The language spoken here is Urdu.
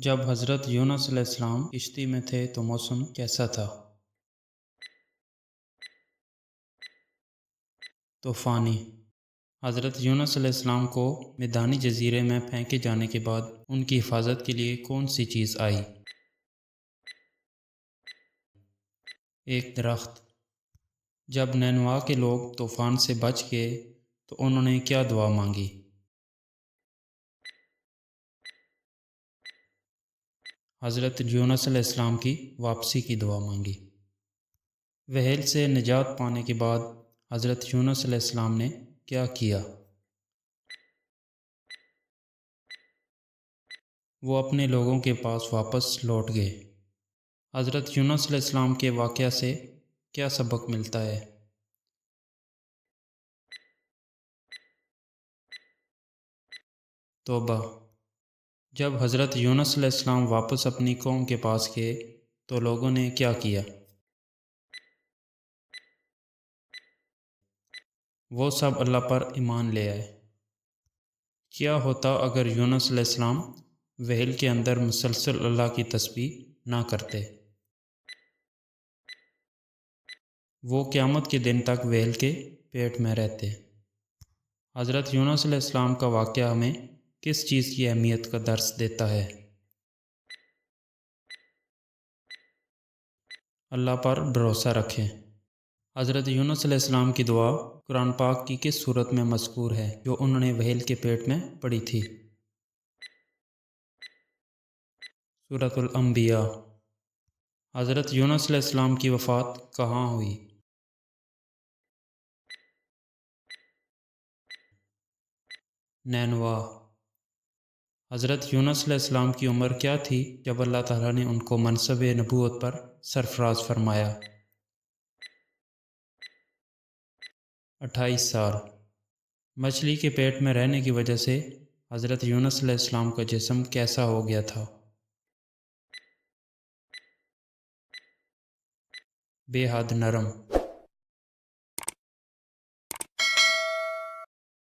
جب حضرت یونس علیہ السلام کشتی میں تھے تو موسم کیسا تھا؟ طوفانی۔ حضرت یونس علیہ السلام کو میدانی جزیرے میں پھینکے جانے کے بعد ان کی حفاظت کے لیے کون سی چیز آئی؟ ایک درخت۔ جب نینوا کے لوگ طوفان سے بچ گئے تو انہوں نے کیا دعا مانگی؟ حضرت یونس علیہ السلام کی واپسی کی دعا مانگی۔ وہیل سے نجات پانے کے بعد حضرت یونس علیہ السلام نے کیا کیا؟ وہ اپنے لوگوں کے پاس واپس لوٹ گئے۔ حضرت یونس علیہ السلام کے واقعہ سے کیا سبق ملتا ہے؟ توبہ۔ جب حضرت یونس علیہ السلام واپس اپنی قوم کے پاس گئے تو لوگوں نے کیا کیا؟ وہ سب اللہ پر ایمان لے آئے۔ کیا ہوتا اگر یونس علیہ السلام وہیل کے اندر مسلسل اللہ کی تسبیح نہ کرتے؟ وہ قیامت کے دن تک وہیل کے پیٹ میں رہتے۔ حضرت یونس علیہ السلام کا واقعہ ہمیں کس چیز کی اہمیت کا درس دیتا ہے؟ اللہ پر بھروسہ رکھیں۔ حضرت یونس علیہ السلام کی دعا قرآن پاک کی کس صورت میں مذکور ہے جو انہوں نے وہیل کے پیٹ میں پڑھی تھی؟ سورۃ الانبیاء۔ حضرت یونس علیہ السلام کی وفات کہاں ہوئی؟ نینوا۔ حضرت یونس علیہ السلام کی عمر کیا تھی جب اللہ تعالیٰ نے ان کو منصب نبوت پر سرفراز فرمایا؟ 28 سال۔ مچھلی کے پیٹ میں رہنے کی وجہ سے حضرت یونس علیہ السلام کا جسم کیسا ہو گیا تھا؟ بے حد نرم۔